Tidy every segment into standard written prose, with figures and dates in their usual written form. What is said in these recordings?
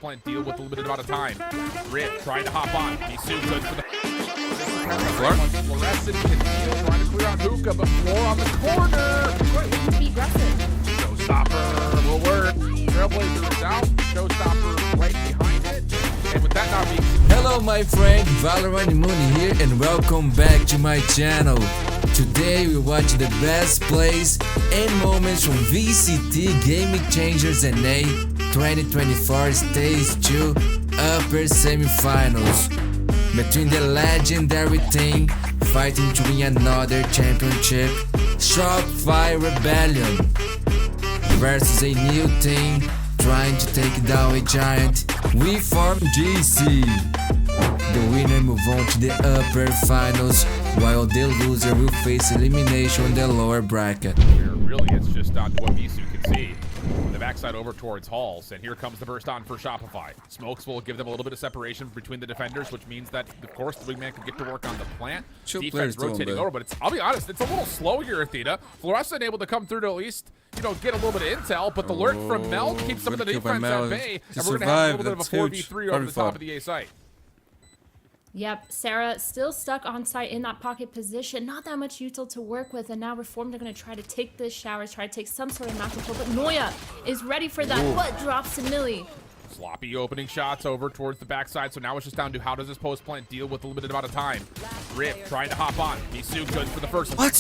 post-plant deal with a limited amount of time. Riot trying to hop on. He's soon good for the... Fluorescent can deal, trying to clear out Hookah, but Floor on the corner. Be aggressive. Showstopper will work. Trailblazer is out. Showstopper right behind it. And with that not being... Hello my friend, Valorant Mundi here and welcome back to my channel. Today we watch the best plays and moments from VCT Game Changers NA 2024 Stage 2 Upper Semifinals. Between the legendary team fighting to win another championship, Shopify Rebellion versus a new team trying to take down a giant. We form GC. The winner move on to the upper finals, while the loser will face elimination in the lower bracket. Really, it's just down to what Misu can see. The backside over towards Halls, and here comes the burst on for Shopify. Smokes will give them a little bit of separation between the defenders, which means that, of course, the wingman can get to work on the plant. Defense rotating over, but it's, I'll be honest, it's a little slow here, Athena. Fluorescent able to come through to at least, you know, get a little bit of intel, but the lurk from Mel keeps some of the defense at bay, and we're going to have a little bit of a 4v3 over the top of the A site. Yep, Sarah still stuck on site in that pocket position. Not that much util to work with, and now Reformed are going to try to take this shower, try to take some sort of knock control, but Noya is ready for that, but drops to Millie. Sloppy opening shots over towards the backside, so now it's just down to how does this post plant deal with a limited amount of time. Rip trying to hop on. He's soon good for the first one. What?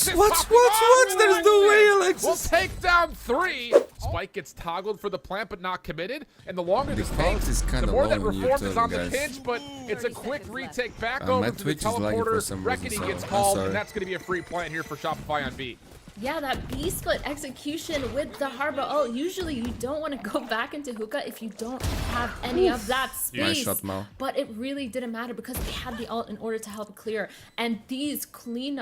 There's no way, Alexis. We'll take down 3. Spike gets toggled for the plant, but not committed. And the longer this takes, the more that Reformed is on the pinch, but it's a quick retake back over to the teleporter. Reckoning gets called, and that's going to be a free plant here for Shopify on B. Yeah, that B split execution with the Harbor ult. Usually you don't want to go back into Hookah if you don't have any of that space. Nice shot, Mal. But it really didn't matter because they had the ult in order to help clear. And these clean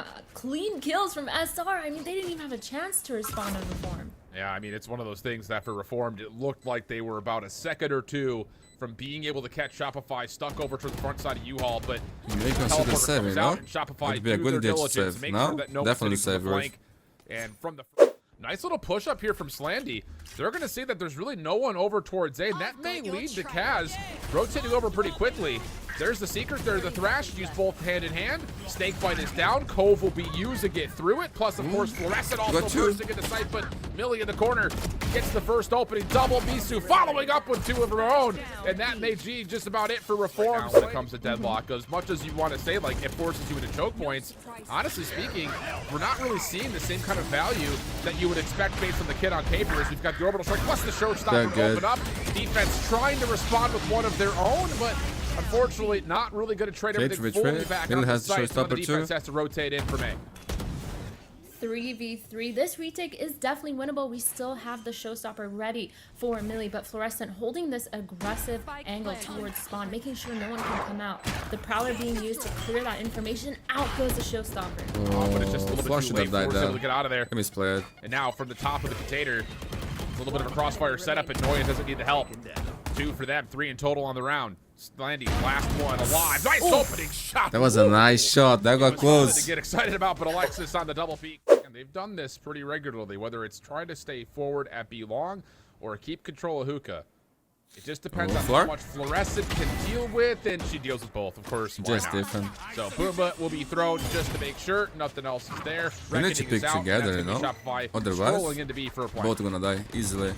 kills from SR, I mean, they didn't even have a chance to respond on Reform. Yeah, I mean, it's one of those things that for Reformed, it looked like they were about a second or two from being able to catch Shopify stuck over to the front side of U-Haul, but teleporter comes out and Shopify do their diligence, make sure that no one's sitting from the flank. And from the nice little push up here from Slandy, they're going to see that there's really no one over towards A, and that may lead to Kaz rotating over pretty quickly. There's the Secret, there's the Thrash, use both hand in hand. Snakebite is down, Cove will be used to get through it, plus of course Fluorescent also bursting into sight, but Millie in the corner gets the first opening double. Misu following up with 2 of her own, and that may be just about it for Reform. When it comes to deadlock, as much as you want to say like it forces you into choke points, honestly speaking, we're not really seeing the same kind of value that you would expect based on the kit on paper. As we've got the orbital strike plus the showstopper open up. Defense trying to respond with one of their own, but unfortunately not really going to trade everything fully back on the site. So the defense has to rotate in from A. 3v3. This retake is definitely winnable. We still have the showstopper ready for Millie, but Fluorescent holding this aggressive angle towards spawn, making sure no one can come out. The Prowler being used to clear that information. Out goes the showstopper. But it's just a little bit too late for able to get out of there. Misplayed. And now from the top of the container, a little bit of a crossfire setup, and Noya doesn't need the help. 2 for them, 3 in total on the round. Slandy, last one alive. Nice opening shot. That was a nice shot. That got close. To get excited about, but Alexis on the double peak. And they've done this pretty regularly, whether it's trying to stay forward at B long or keep control of Hookah. It just depends on how much Fluorescent can deal with, and she deals with both, of course. Just different. So Boomba will be thrown just to make sure nothing else is there. We need to pick together, you know? Otherwise, into B for a both are gonna die easily.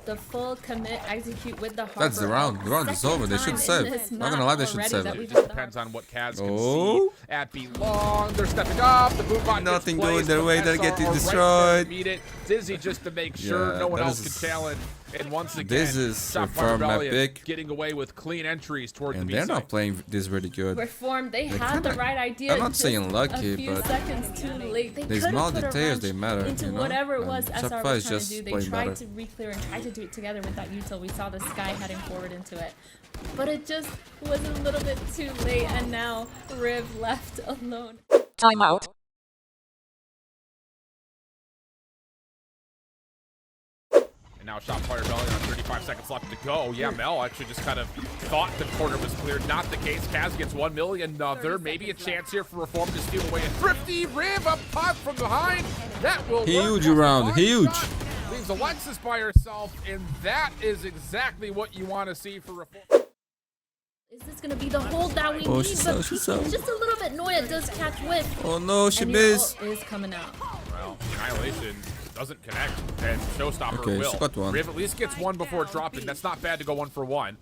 The full commit execute with the Harbor. That's the round. The round is over. They should save. Not gonna lie, they should save it. It just depends on what Kaz can see at B long. They're stepping up. The boom bot nothing going their way. They're getting destroyed. Meet it. Dizzy just to make sure no one else can challenge. And once again, this is Reform epic. Getting away with clean entries towards the B they're side. not playing this really good. Reform, they had the right idea. I'm not saying lucky, a few but seconds too late. They these small details, they matter. Into you know? whatever it was SR was trying to do. They tried to re-clear and tried to do it together with that util. We saw the Sky heading forward into it. But it just was a little bit too late, and now Riv left alone. Timeout. And now Shopify Rebellion on 35 seconds left to go. Yeah, Mel actually just kind of thought the corner was cleared. Not the case. Kaz gets 1 million. Another. Maybe a chance here for Reform to steal away a thrifty Riv up top from behind. That will huge round. Huge. Leaves Alexis by herself, and that is exactly what you want to see for Reform. Is this going to be the hold that we need? Oh, But just a little bit. Noya does catch whiff. Oh no, she And missed. your ult is coming out. Well, Annihilation doesn't connect, and Showstopper Okay, will. she got one. Riv at least gets one before dropping. That's not bad to go 1 for 1.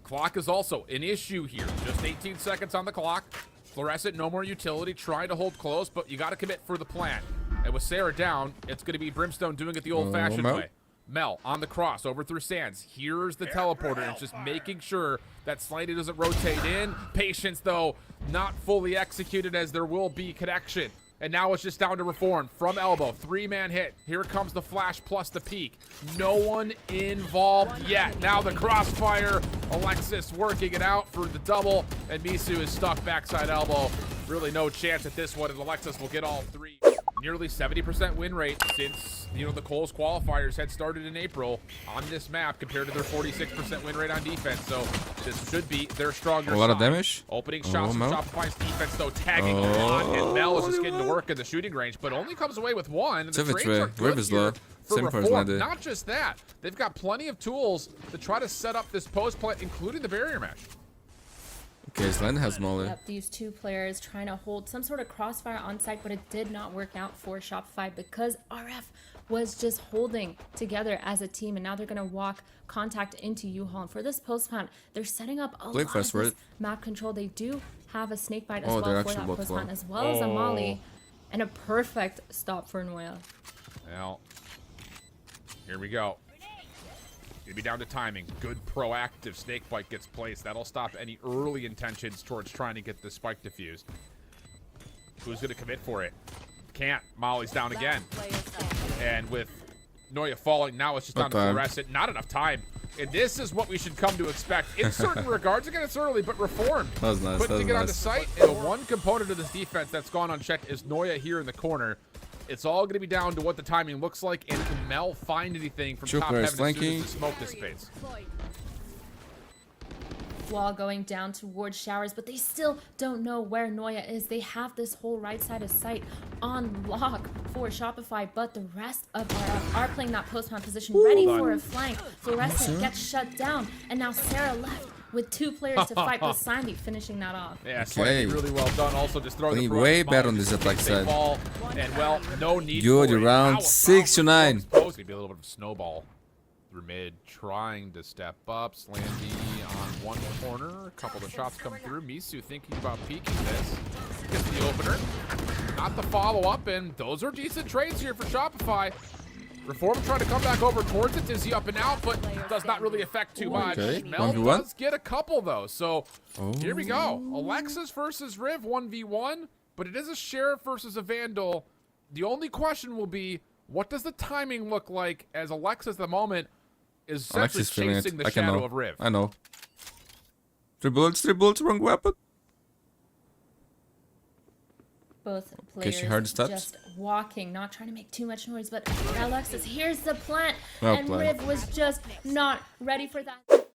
Clock is also an issue here. Just 18 seconds on the clock. Fluorescent, no more utility. Trying to hold close, but you got to commit for the plant. And with Sarah down, it's going to be Brimstone doing it the old-fashioned way. Mel on the cross over through Sands. Here's the teleporter. And it's just making sure that Slighty doesn't rotate in. Patience, though, not fully executed as there will be connection. And now it's just down to Reform from elbow. 3-man hit. Here comes the flash plus the peak. No one involved yet. Now the crossfire. Alexis working it out for the double. And Misu is stuck backside elbow. Really no chance at this one. And Alexis will get all 3. Nearly 70% win rate since, you know, the Coles qualifiers had started in April on this map compared to their 46% win rate on defense. So this should be their stronger A lot of side. damage. Opening shots from Shopify's defense, though, tagging a lot. And Mel is just getting to work in the shooting range, but only comes away with 1. And the trades are good here for Reform. Not just that, they've got plenty of tools to try to set up this post play, including the barrier mesh. Okay, Slender has Molly. Yep, these two players trying to hold some sort of crossfire on site, but it did not work out for Shopify because RF was just holding together as a team, and now they're going to walk contact into U-Haul. And for this post plant, they're setting up a lot of this map control. They do have a snake bite as well for that post plant, as well as a Molly, and a perfect stop for Noya. Well, here we go. Gonna be down to timing. Good proactive snake bite gets placed. That'll stop any early intentions towards trying to get the spike defused. Who's gonna commit for it? Can't. Molly's down again. And with Noya falling, now it's just down to Fluorescent. Not enough time. And this is what we should come to expect in certain regards. Again, it's early, but Reformed. That was nice. Couldn't get onto site. And the one component of this defense that's gone unchecked is Noya here in the corner. It's all going to be down to what the timing looks like, and can Mel find anything from top heaven as soon as the smoke dissipates. Wall going down towards Showers, but they still don't know where Noya is. They have this whole right side of sight on lock for Shopify, but the rest of are playing that post-plant position, ready for a flank. Fluorescent gets shut down, and now Sarah left with 2 players to fight, with Sandy finishing that off. Yeah, okay. Really well done. Also, just throwing the way better on this attack side. And well, no need good for round 6 to 9. It's going to be a little bit of a snowball through mid, trying to step up. Slandy on one corner. A couple of shots come through. Misu thinking about peeking this. Gets the opener. Not the follow-up, and those are decent trades here for Shopify. Reform trying to come back over towards it. Dizzy up and out, but does not really affect too much. Mel does get a couple, though. So here we go. Alexis versus Riv 1v1, but it is a Sheriff versus a Vandal. The only question will be, what does the timing look like, as Alexis at the moment is essentially chasing the shadow of Riv? I know. 3 bullets, wrong weapon. Both players just walking, not trying to make too much noise, but Alexis, here's the plant, and Riv was just not ready for that.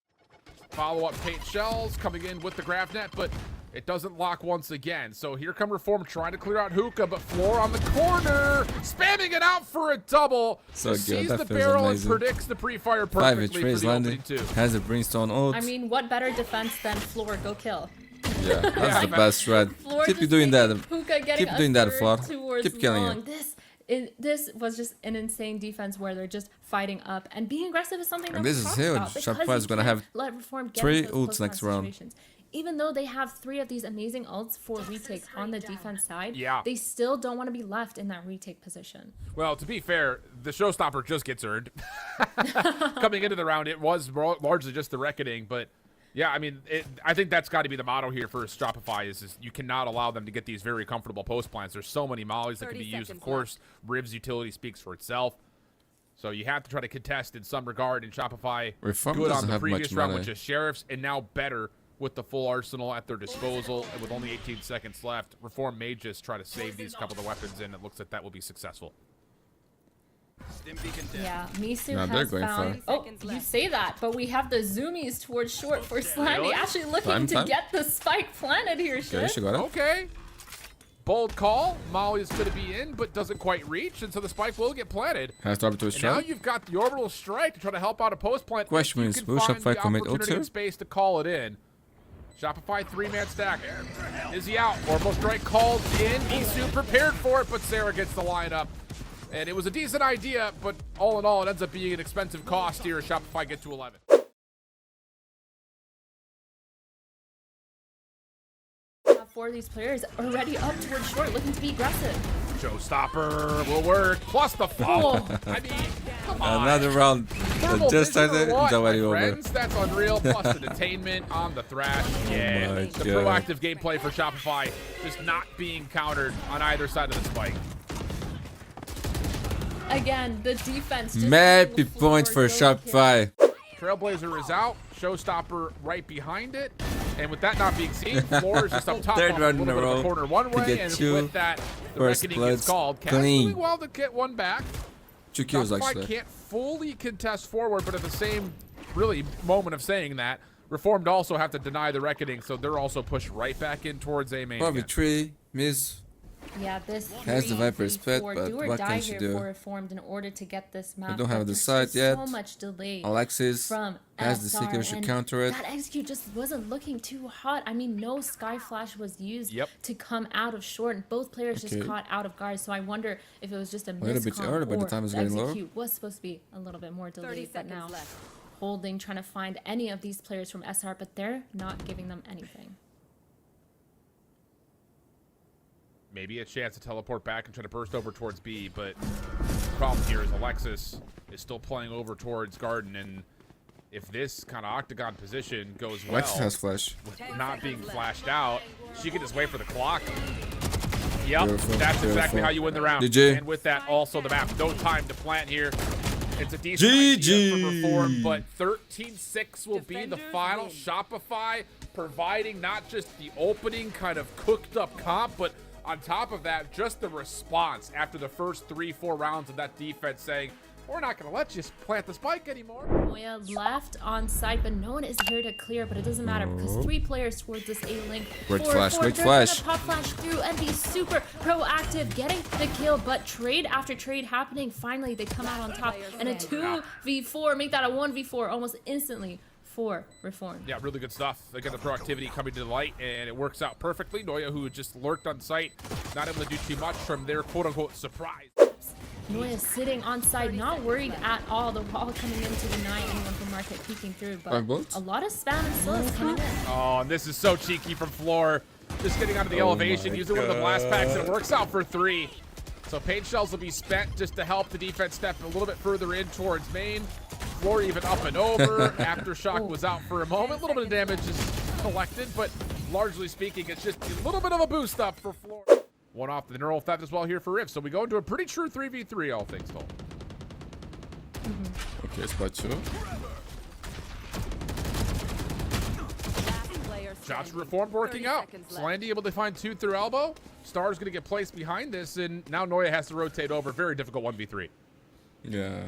Follow-up paint shells coming in with the grab net, but it doesn't lock once again. So here come Reform trying to clear out Hookah, but Floor on the corner, spamming it out for a double. So sees the barrel and predicts the pre-fire perfectly for the opening 2. Has a Brimstone ult. I mean, what better defense than Floor? Go kill. Yeah, that's the best threat. Keep doing that. Keep doing that, Floor. Keep killing it. This was just an insane defense where they're just fighting up, and being aggressive is something that this is huge. Shopify is gonna have 3 ults next round. Even though they have 3 of these amazing ults for retake on the defense side, yeah, they still don't want to be left in that retake position. Well, to be fair, the showstopper just gets earned. Coming into the round, it was largely just the reckoning, but yeah, I mean, I think that's got to be the motto here for Shopify is you cannot allow them to get these very comfortable post plants. There's so many mollies that can be used. Of course, Riv's utility speaks for itself. So you have to try to contest in some regard, and Shopify good on the previous round with just Sheriffs, and now better with the full arsenal at their disposal, and with only 18 seconds left. Reform may just try to save these couple of weapons, and it looks like that will be successful. Yeah, Misu has found... Oh, you say that, but we have the zoomies towards short for Slandy, actually looking to get the spike planted here, Okay. Bold call. Molly is going to be in, but doesn't quite reach, and so the spike will get planted. Has to to now you've got the orbital strike to try to help out a post plant. Question is, will Shopify commit ult space to call it in. Shopify 3-man stack. Is he out? Orbital strike called in. Isu prepared for it, but Sarah gets the lineup. And it was a decent idea, but all in all, it ends up being an expensive cost here as Shopify get to 11. Four of these players already up towards short, looking to be aggressive. Showstopper will work. Plus the fall. I mean, come on. Another round that just started. It's already over. Friends, that's unreal. Plus the detainment on the Thrash. Yeah, the proactive gameplay for Shopify just not being countered on either side of the spike. Again, the defense. Just Mappy point for Shopify. Trailblazer is out. Showstopper right behind it. And with that not being seen, Floor is just up top Third on a round in little a bit of row a corner one to way. get And two with that, the first reckoning gets called. Cat's clean. doing well to get one back. 2 kills Shopify actually. can't fully contest forward, but at the same really moment of saying that, Reformed also have to deny the reckoning, so they're also pushed right back in towards A main. Probably again. 3 miss. Yeah, this Has the Viper's pet, 3v4 but do or what die can she here do? for Reformed in order to get this map. We don't have but the there's site just yet. So much delay Alexis from has the SR, secret, should and counter it. That execute just wasn't looking too hot. I mean, no Sky Flash was used to come out of short, and both players just caught out of guard. So I wonder if it was just a little bit miscom early, but the or time is the getting low. execute was supposed to be a little bit more delayed, but now holding, trying to find any of these players from SR, but they're not giving them anything. Maybe a chance to teleport back and try to burst over towards B, but the problem here is Alexis is still playing over towards Garden, and if this kind of octagon position goes well, Alexis has flash. with not being flashed out, she can just wait for the clock. Yep, Beautiful, that's exactly how you win the round. GG. And with that, also the map, no time to plant here. It's a decent idea for Reform, but 13-6 will be the final. Shopify providing not just the opening kind of cooked up comp, but on top of that, just the response after the first 3-4 rounds of that defense saying, we're not going to let you plant the spike anymore. Moya left on site, but no one is here to clear, but it doesn't matter because 3 players towards this A-link. Great flash, great they're flash. gonna pop flash through and be super proactive, getting the kill, but trade after trade happening. Finally, they come out on top, and a 2v4, make that a 1v4 almost instantly for Reformed. Yeah, really good stuff. They got the proactivity coming to the light, and it works out perfectly. Noya, who just lurked on site, not able to do too much from their quote-unquote surprise. Noya sitting on side, not worried at all. The wall coming in to deny anyone from market peeking through, but a lot of spam and slows coming in. Oh, and this is so cheeky from Floor. Just getting onto the elevation, using one of the blast packs, and it works out for 3. So paint shells will be spent just to help the defense step a little bit further in towards main. Floor even up and over. Aftershock was out for a moment. A little bit of damage is collected, but largely speaking, it's just a little bit of a boost up for Floor. One off the neural theft as well here for Rift. So we go into a pretty true 3v3, all things told. Okay, spot 2. Shots Reformed working out. Slandy able to find 2 through elbow. Star's going to get placed behind this, and now Noya has to rotate over. Very difficult 1v3. Yeah.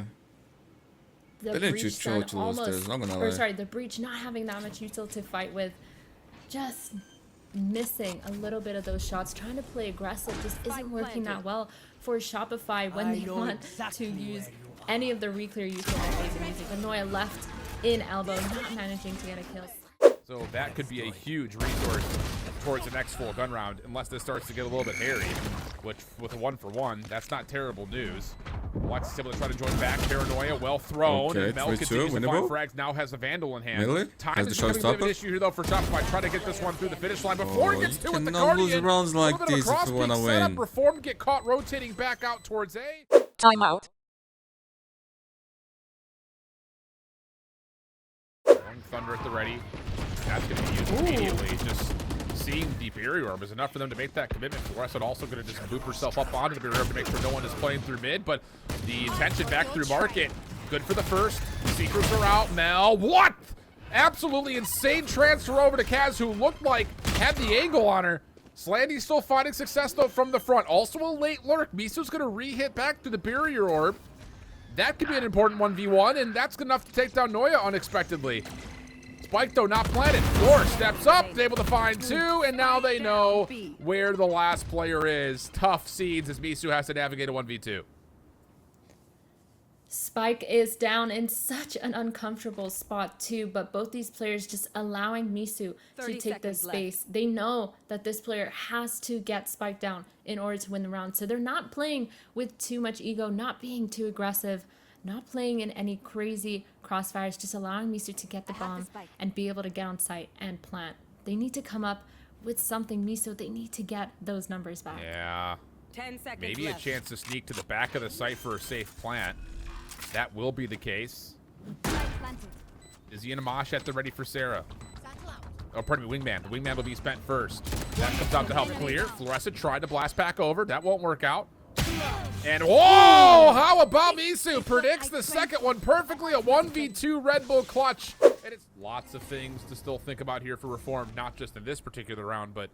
The They didn't breach choose then Troll to lose this, I'm gonna lie. sorry, the breach not having that much util to fight with, just missing a little bit of those shots, trying to play aggressive just isn't working that well for Shopify when they want to use any of the reclear util that they've been using. But Noya left in elbow, not managing to get a kill. So that could be a huge resource towards the next full gun round, unless this starts to get a little bit hairy, which with a 1-for-1, that's not terrible news. Alexis able to try to join back. Paranoia, well thrown. Okay, and Mel 3-2, continues to find winnable. frags. Now has a Vandal in hand. Really? Time Has is the becoming a bit of an showstopper? issue here, though, for Shopify. Try to get this one through the finish line before he gets to with the cannot lose Guardian. rounds like A little bit of a this if you wanna cross-peak setup. win. Reform get caught rotating back out towards A. Timeout. Thunder at the ready. That's going to be used immediately. Just seeing the barrier orb is enough for them to make that commitment. Fluorescent also going to just loop herself up onto the barrier orb to make sure no one is playing through mid, but the attention back through market. Good for the first. Seekers are out. Mel, what? Absolutely insane transfer over to Kaz, who looked like had the angle on her. Slandy still finding success, though, from the front. Also a late lurk. Misu's going to re-hit back through the barrier orb. That could be an important 1v1, and that's good enough to take down Noya unexpectedly. Spike, though, not planted. Floor steps up, able to find 2, and now they know where the last player is. Tough seeds as Misu has to navigate a 1v2. Spike is down in such an uncomfortable spot too, but both these players just allowing Misu to take this space. They know that this player has to get Spike down in order to win the round. So they're not playing with too much ego, not being too aggressive, not playing in any crazy crossfires, just allowing Misu to get the bomb and be able to get on site and plant. They need to come up with something, Misu. They need to get those numbers back. Yeah. 10 seconds Maybe left. a chance to sneak to the back of the site for a safe plant. That will be the case. Is Yinamash at the ready for Sarah? Oh, pardon me, Wingman. The Wingman will be spent first. That comes out to help clear. Fluorescent tried to blast back over. That won't work out. And whoa! How about Misu? Predicts the second one perfectly. A 1v2 Red Bull clutch. And it's lots of things to still think about here for Reform, not just in this particular round, but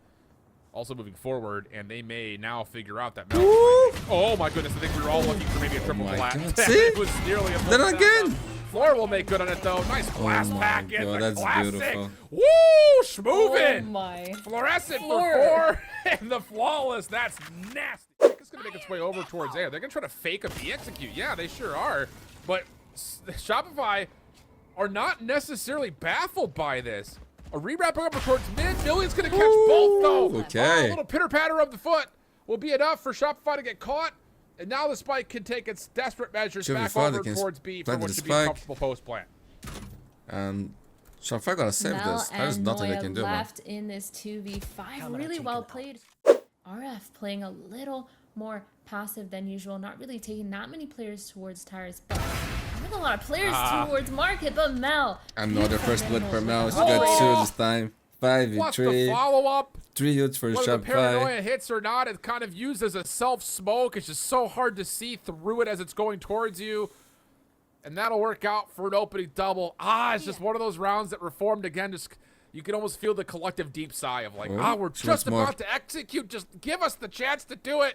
also moving forward, and they may now figure out that. Oh my goodness! I think we were all looking for maybe a triple blast. It was nearly a full then again. Floor will make good on it though. Nice blast pack in the that's classic. beautiful. Woo! Schmovin'. Oh my. Fluorescent for 4 and the flawless. That's nasty. I think it's gonna make its way over towards A. They're gonna try to fake a B execute. Yeah, they sure are. But Shopify are not necessarily baffled by this. A re-wrapping over towards mid. Million's gonna catch both though. Okay. A little pitter-patter of the foot will be enough for Shopify to get caught. And now the Spike can take its desperate measures back over towards B for what should be a comfortable post plant. Shopify gotta save Mel this. There's nothing they can do. left in this 2v5. Really well played. RF playing a little more passive than usual. Not really taking that many players towards tires, but a lot of players towards market. But Mel. Another first blood for Mel. She got 2 this time. 5v3. What's the follow-up? 3 hits for Whether the Shopify. paranoia hits or not, it's kind of used as a self-smoke. It's just so hard to see through it as it's going towards you. And that'll work out for an opening double. It's just one of those rounds that Reformed again. Just you can almost feel the collective deep sigh of like, we're just about to execute. Just give us the chance to do it.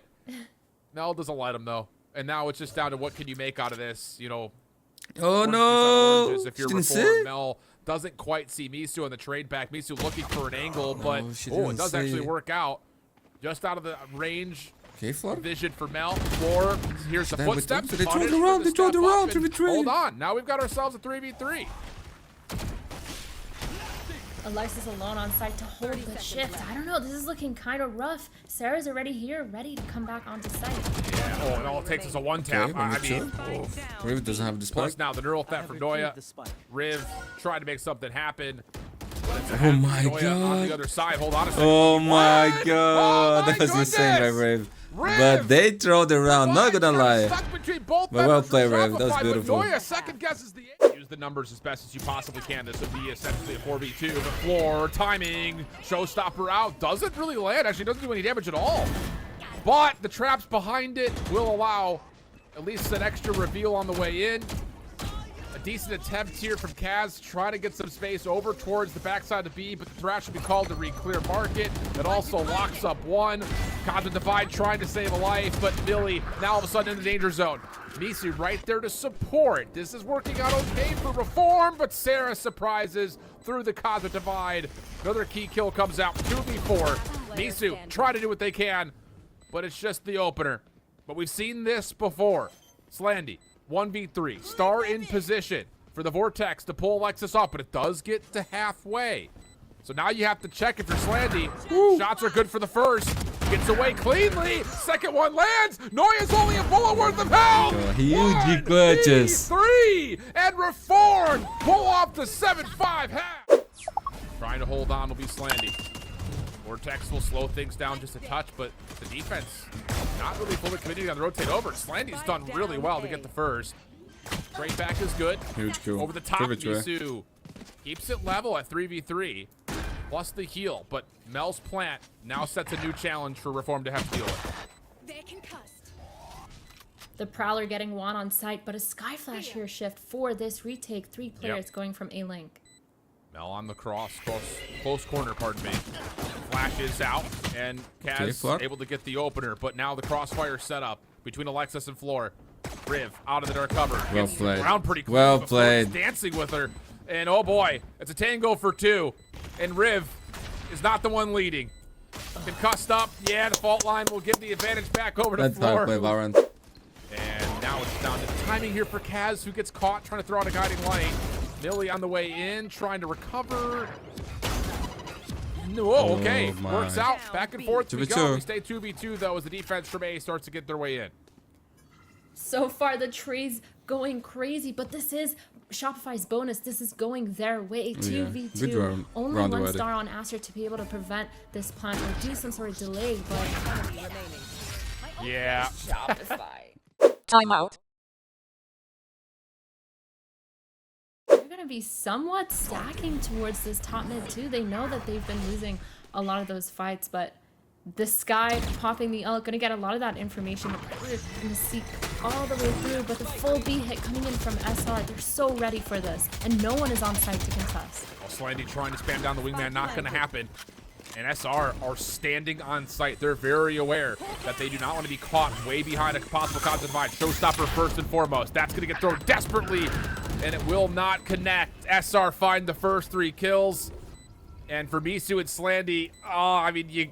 Mel doesn't let him though. And now it's just down to what can you make out of this, you know. Oh no! If you're Reformed, Mel doesn't quite see Misu on the trade back. Misu looking for an angle, but it does actually work out. Just out of the range. Okay, Floor. Vision for Mel. Floor. Here's the footsteps. They turned around. They turned around. 3v3. Hold on. Now we've got ourselves a 3v3. Alexis alone on site to hold the shift. I don't know. This is looking kind of rough. Sarah's already here, ready to come back onto site. Yeah. And all it takes is a one tap. I mean, Riv doesn't have the spike. Plus now the neural theft from Noya. Riv tried to make something happen. Oh my god. On the other side. Hold on a second. Oh my god. That was insane by Riv. But they throw it around, not gonna lie. But well played, Riv. That was beautiful. Noya second guesses the use the numbers as best as you possibly can. This would be essentially a 4v2. The Floor timing, showstopper out, doesn't really land. Actually, doesn't do any damage at all. But the traps behind it will allow at least an extra reveal on the way in. A decent attempt here from Kaz, trying to get some space over towards the backside of B, but the thrash should be called to re-clear market. It also locks up one. Cosmic Divide trying to save a life, but Millie now all of a sudden in the danger zone. Misu right there to support. This is working out okay for Reform, but Sarah surprises through the Cosmic Divide. Another key kill comes out, 2v4. Misu try to do what they can, but it's just the opener. But we've seen this before. Slandy. 1v3. Star in position for the Vortex to pull Alexis up, but it does get to halfway. So now you have to check if you're Slandy. Shots are good for the first. Gets away cleanly. Second one lands. Noya's only a bullet worth of health. Huge clutches. 3 and Reform pull off the 7-5 half. Trying to hold on will be Slandy. Vortex will slow things down just a touch, but the defense not really fully committing on the rotate over. Slandy's done really well to get the first. Straight back is good. Huge kill. Over the top, Misu keeps it level at 3v3, plus the heal. But Mel's plant now sets a new challenge for Reform to have to deal with. The Prowler getting one on site, but a Sky Flash here shift for this retake. 3 players going from A-Link. Mel on the close corner, pardon me. Flashes out, and Kaz able to get the opener, but now the crossfire setup between Alexis and Floor. Riv out of the dark cover. Well played. Around pretty quick. Well played. Dancing with her, and oh boy, it's a tango for 2, and Riv is not the one leading. Concussed up, yeah, the fault line will give the advantage back over to Floor. That's how I play Valorant. And now it's down to the timing here for Kaz, who gets caught trying to throw out a guiding light. Millie on the way in, trying to recover. No, okay, works out. Back and forth we go. We stay 2v2 though, as the defense from A starts to get their way in. So far, the trade's going crazy, but this is Shopify's bonus. This is going their way. 2v2. Only one star on Aster to be able to prevent this plant or do some sort of delay, but yeah. Shopify. Timeout. They're going to be somewhat stacking towards this top mid too. They know that they've been losing a lot of those fights, but the Sky popping the ult, gonna get a lot of that information. The Predator gonna seek all the way through, but the full B hit coming in from SR. They're so ready for this, and no one is on site to contest. Slandy trying to spam down the wingman, not gonna happen. And SR are standing on site. They're very aware that they do not want to be caught way behind a possible constant fight. Showstopper first and foremost. That's gonna get thrown desperately, and it will not connect. SR find the first 3 kills. And for Misu and Slandy, I mean, you'd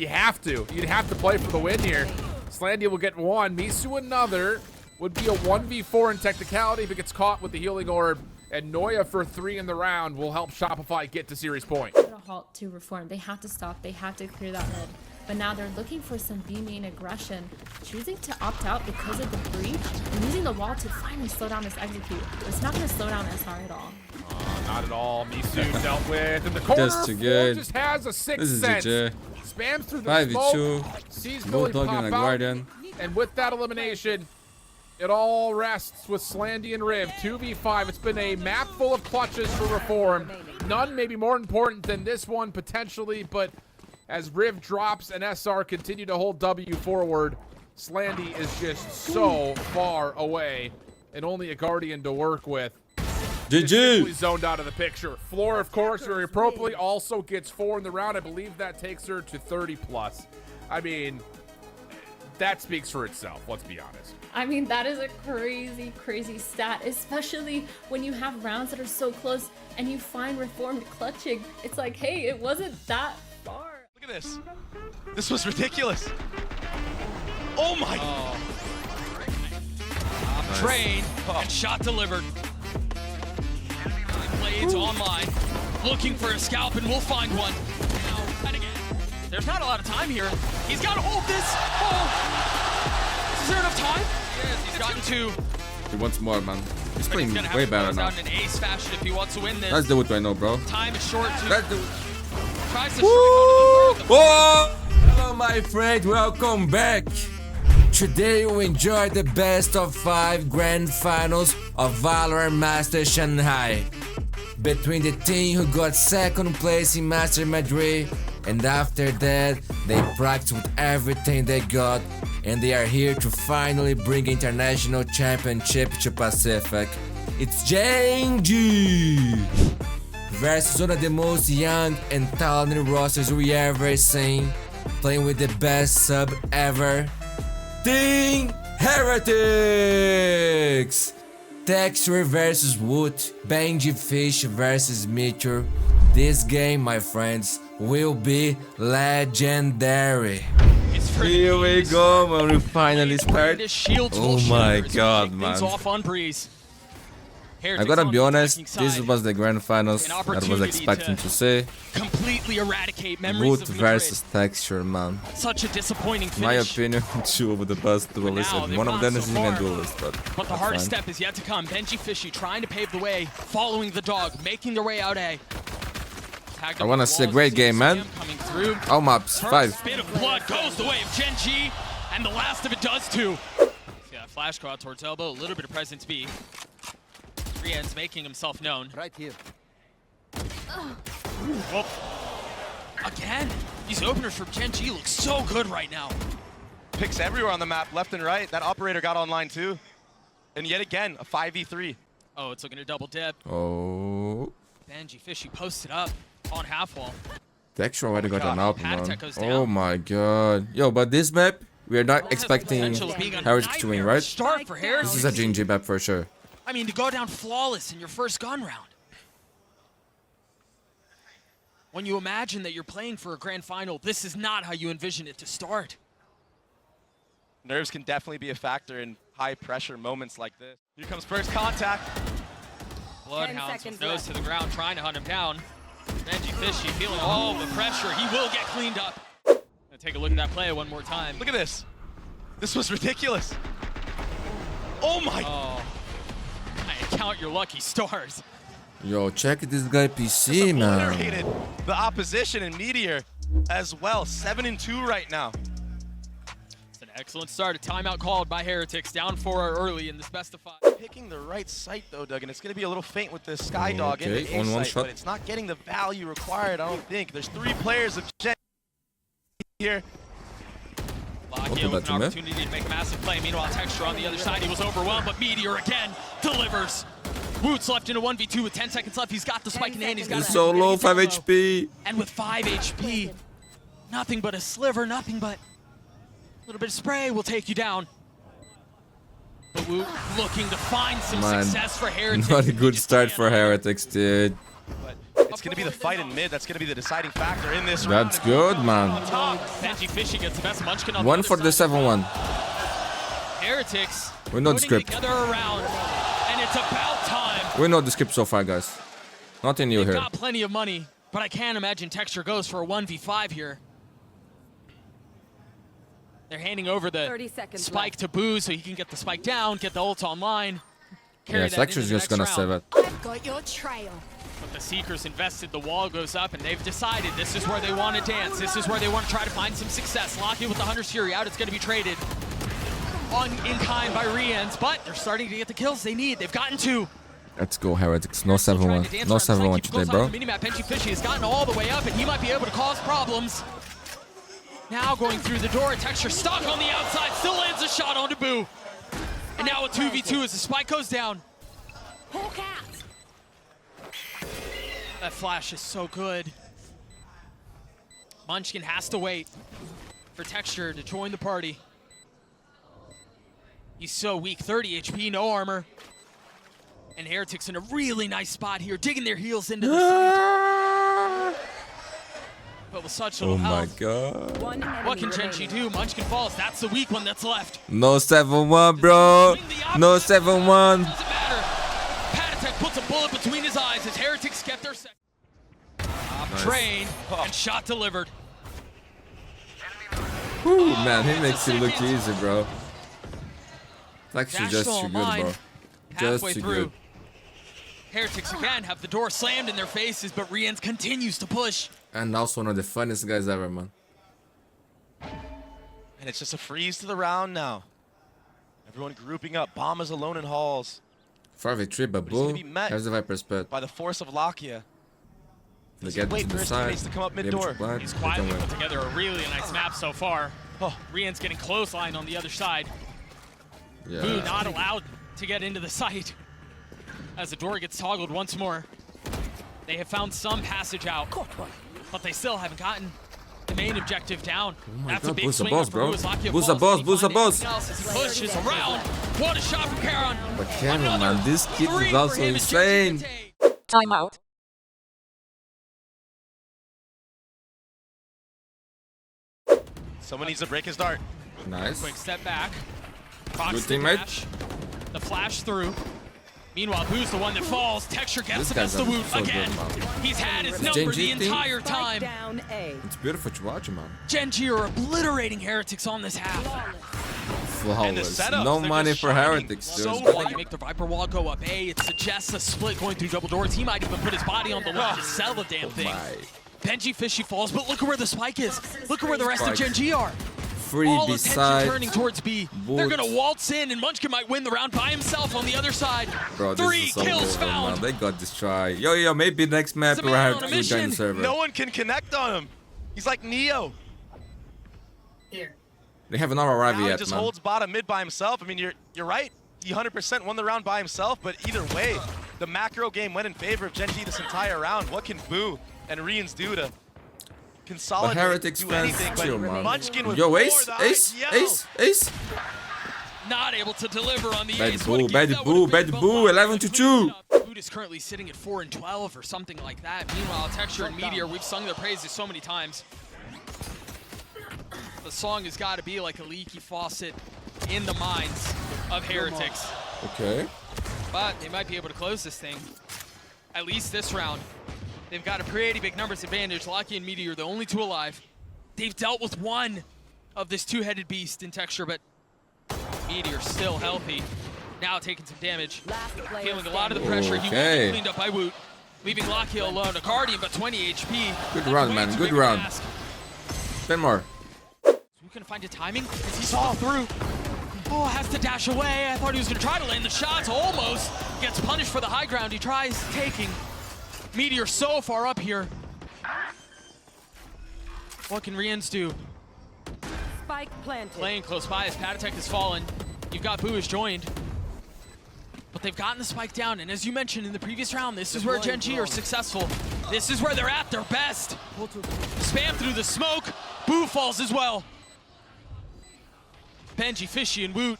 have to play for the win here. Slandy will get 1, Misu another. Would be a 1v4 in technicality if it gets caught with the healing orb. And Noya for 3 in the round will help Shopify get to series point. A halt to Reform. They have to stop. They have to clear that mid. But now they're looking for some B main aggression, choosing to opt out because of the breach and using the wall to finally slow down this execute. But it's not going to slow down SR at all. Not at all. Misu dealt with in the corner. That's too good. Just has a 6th This is sense. GG. Spams through the smoke. Sees Millie pop out. Guardian. And with that elimination, it all rests with Slandy and Riv. 2v5. It's been a map full of clutches for Reform. None maybe more important than this one potentially, but as Riv drops and SR continue to hold W forward, Slandy is just so far away and only a Guardian to work with. GG! Zoned out of the picture. Floor, of course, very appropriately also gets 4 in the round. I believe that takes her to 30 plus. I mean, that speaks for itself, let's be honest. I mean, that is a crazy, crazy stat, especially when you have rounds that are so close and you find Reformed clutching. It's like, hey, it wasn't that far. Look at this. This was ridiculous. Oh my. Nice. Train and shot delivered. Blades online. Looking for a scalp and we'll find one. Now, and again. There's not a lot of time here. He's got to hold this. Oh. Is there enough time? Yes, he's gotten 2. He wants more, man. He's playing way better now. Out in an ace fashion if he wants to win this. Let's do it right now, bro. Time is short. Let's do it. Tries to strike out of the third. Hello, my friend. Welcome back. Today we enjoy the best of 5 grand finals of Valorant Master Shanghai. Between the team who got 2nd place in Master Madrid, and after that they practiced with everything they got, and they are here to finally bring international championship to Pacific. It's Genji versus one of the most young and talented rosters we ever seen, playing with the best sub ever, Team Heretics! Texture versus Wood, Benji Fish versus Meteor. This game, my friends, will be legendary. Here we go, man. We finally start. Oh my god, man. I gotta be honest, this was the grand finals that I was expecting to see. Completely eradicate memories Wood of versus Texture, man. Such a disappointing finish. My opinion, 2 of the best duelists, and one of them isn't even a duelist, but the hardest step is yet to come. Benji Fishy trying to pave the way, following the dog, making their way out A. I wanna see a great game, man. All maps, 5. Bit of blood goes the way of Genji, and the last of it does too. Yeah, flash call towards elbow, a little bit of presence B. Rian's making himself known. Right here. Oh. Again, these openers from Genji look so good right now. Picks everywhere on the map, left and right. That operator got online too. And yet again, a 5v3. Oh, it's looking to double dip. Oh. Benji Fishy posted up on half wall. Texture already got an out, man. goes down. Oh my god. Yo, but this map, we are not expecting Heretics to win, right? Start for Heretics. This is a GG map for sure. I mean, to go down flawless in your first gun round. When you imagine that you're playing for a grand final, this is not how you envision it to start. Nerves can definitely be a factor in high pressure moments like this. Here comes first contact. Bloodhounds with nose to the ground, trying to hunt him down. Benji Fishy feeling all the pressure. He will get cleaned up. Gonna take a look at that play one more time. Look at this. This was ridiculous. Oh my. Oh, I count your lucky stars. Yo, check this guy PC, man. Obliterated the opposition in Meteor as well. 7-2 right now. It's an excellent start. A timeout called by Heretics, down 4 early in this best of 5. Picking the right site though, Doug, and it's going to be a little faint with this Skydog in the Okay, A on one site, shot. but it's not getting the value required, I don't think. There's 3 players of Gen here. Lakia with an opportunity to make a massive play. Meanwhile, Texture on the other side, he was overwhelmed, but Meteor again delivers. Woot's left in a 1v2 with 10 seconds left. He's got the spike in hand. He's got He's so low, 5 HP. And with 5 HP, nothing but a sliver, nothing but a little bit of spray will take you down. But Woot looking to find some success for Heretics. Not a good start for Heretics, dude. But it's going to be the fight in mid. That's going to be the deciding factor in this round. That's good, man. Benji Fishy gets the best Munchkin on One the for the 7-1. Heretics We know the putting script. together a round, and it's about time. We know the script so far, guys. Nothing new They've here. got plenty of money, but I can't imagine Texture goes for a 1v5 here. They're handing over the spike to Boo so he can get the spike down, get the ult online. Yeah, Texture's just gonna save it. I've got your trail. But the Seekers invested, the wall goes up, and they've decided this is where they want to dance. This is where they want to try to find some success. Locky with the Hunter's Fury out, it's going to be traded in kind by Rians, but they're starting to get the kills they need. They've gotten 2. Let's go, Heretics. No 7-1. No 7-1 today, bro. Benji Fishy has gotten all the way up, and he might be able to cause problems. Now going through the door, Texture stuck on the outside, still lands a shot onto Boo. And now a 2v2 as the spike goes down. Hawk out. That flash is so good. Munchkin has to wait for Texture to join the party. He's so weak, 30 HP, no armor. And Heretics in a really nice spot here, digging their heels into the site. But with such little health, God. what can Genji do? Munchkin falls, that's the weak one that's left. No 7-1, bro. No 7-1. Doesn't matter. Patatek puts a bullet between his eyes as Heretics get their second. Trained and shot delivered. Whew, man, he makes it look easy, bro. Texture Dash just still too good, online. bro. Halfway Just too through. good. Heretics again have the door slammed in their faces, but Rians continues to push. And also one of the funniest guys ever, man. And it's just a freeze to the round now. Everyone grouping up. Bomb is alone in halls 5v3, but he's gonna Bull be met has the Viper's pet. by the force of Lakia. They Does get he wait to for the his side. teammates to come up be able mid-door? to plant, He's they can quietly win. put together a really nice map so far. Oh, Rian's getting close line on the other side. Boo Yeah. not allowed to get into the site as the door gets toggled once more. They have found some passage out, but they still haven't gotten the main objective down. That's God, a big Boo's a swing boss, up for bro. Boo as Lakia Boo's a falls. boss, Can he Boo's a find boss. anything else as he pushes around. What a shot from Karon. But Cameron, man, this kid Three is for also him as Genji insane. can take. Timeout. someone needs to break his dart. Nice. Quick step back. Fox Good the teammate. dash. The flash through. Meanwhile, Boo's the one that falls. Texture gets This the guy's best of Woot so good, again. man. He's had his This number the Genji thing. entire time. Down A. It's beautiful to watch, man. Genji are obliterating Heretics on this half. Flawless. setups, No they're money just for shining Heretics, so dude. well. They make the Viper wall go up A. It suggests a split going through double doors. He might even put his body on the line to sell the damn thing. My. Benji Fishy falls, but look at where the spike is. Look at where the rest of Spike. Genji are. Free All attention beside. turning towards B. They're Boot. gonna waltz in, and Munchkin might win the round by himself on the other side. Bro, this 3 is so kills over, man. found. They got this try. Yo, maybe next map It's a we'll man have on a to join mission. the server. No one can connect on him. He's like Neo. They haven't arrived Now he yet, just man. holds bottom mid by himself. I mean, you're right. He 100% won the round by himself, but either way, the macro game went in favor of Genji this entire round. What can Boo and Rians do to consolidate, But Heretics do fans anything? chill, But man. Munchkin with Yo, more Ace, the Ace, yell. Ace, Ace. Not able to deliver on the Bad ace. Boo, What a game bad that Boo, would've bad been, but Boo, Lock 11-2. Boot is currently sitting at 4-12 or something like that. Meanwhile, Texture and Meteor, we've sung their praises so many times. The song has got to be like a leaky faucet in the mines. of Heretics. Okay. But they might be able to close this thing. At least this round. They've got a pretty big numbers advantage. Lucky and Meteor, the only two alive. They've dealt with one of this two-headed beast in Texture, but Meteor still healthy. Now taking some damage. Feeling a lot of the pressure. He will be cleaned up by Woot. Leaving Lucky alone. A Guardian, but 20 HP. Good round, man. Good round. 10 more. So who can find a timing? As he saw through. Oh, has to dash away. I thought he was going to try to land the shots. Almost gets punished for the high ground. He tries taking. Meteor so far up here. What can Rians do? Spike planted. Playing close by as Patatek has fallen. You've got Boo has joined. But they've gotten the spike down, and as you mentioned in the previous round, this is where Gen G are successful. This is where they're at their best. Spam through the smoke. Boo falls as well. Benji, Fishy, and Woot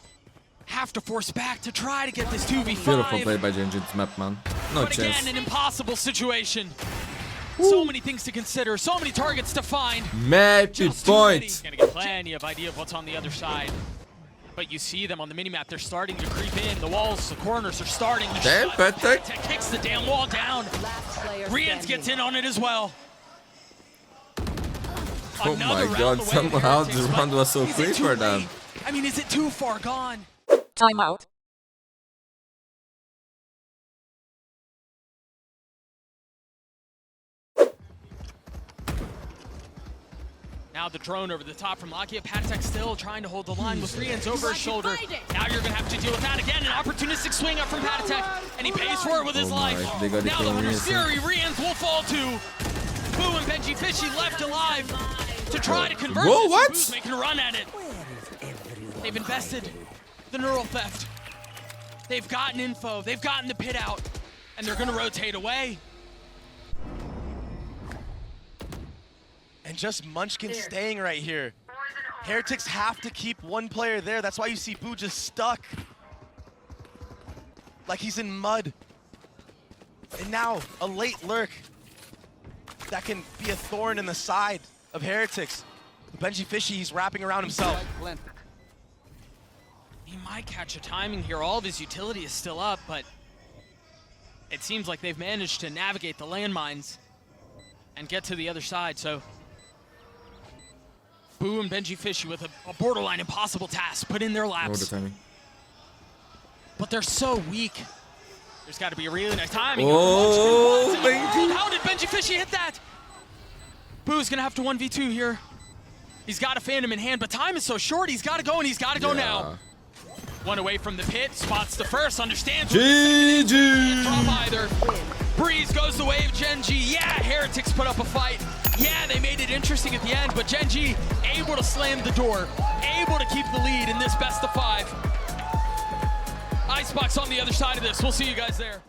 have to force back to try to get this 2v5. Beautiful play by Gen G this map, man. No but chance. again, an impossible situation. So many things to consider, so many targets to find. Match points. Gonna get plenty of idea of what's on the other side. But you see them on the minimap, they're starting to creep in. The walls, the corners are starting to shut. Patatek kicks the damn wall down. Rians gets in on it as well. Oh my god, somehow this round was so quick for them. I mean, is it too far gone? Timeout. Now the drone over the top from Lakia. Patatek still trying to hold the line with Rians over his shoulder. Now you're going to have to deal with that again. An opportunistic swing up from Patatek, and he pays for it with his life. They got Now the Hunter's Fury, Rians will fall too. Boo and Benji Fishy left alive to try to convert Whoa, this. what? Boo's making a run at it. They've invested the neural theft. They've gotten info. They've gotten the pit out, and they're going to rotate away. And just Munchkin staying right here. Heretics have to keep one player there. That's why you see Boo just stuck. Like he's in mud. And now a late lurk that can be a thorn in the side of Heretics. Benji Fishy, he's wrapping around himself. He might catch a timing here. All of his utility is still up, but it seems like they've managed to navigate the landmines and get to the other side. So Boo and Benji Fishy with a borderline impossible task put in their laps. the timing. But they're so weak. There's got to be a really nice timing. Oh, Benji. How did Benji Fishy hit that? Boo's going to have to 1v2 here. He's got a Phantom in hand, but time is so short. He's got to go, and he's got to go now. One away from the pit, spots the first, understands. GG! Drop either. Breeze goes the way of Gen G. Yeah, Heretics put up a fight. Yeah, they made it interesting at the end, but Gen G able to slam the door, able to keep the lead in this best of 5. Icebox on the other side of this. We'll see you guys there.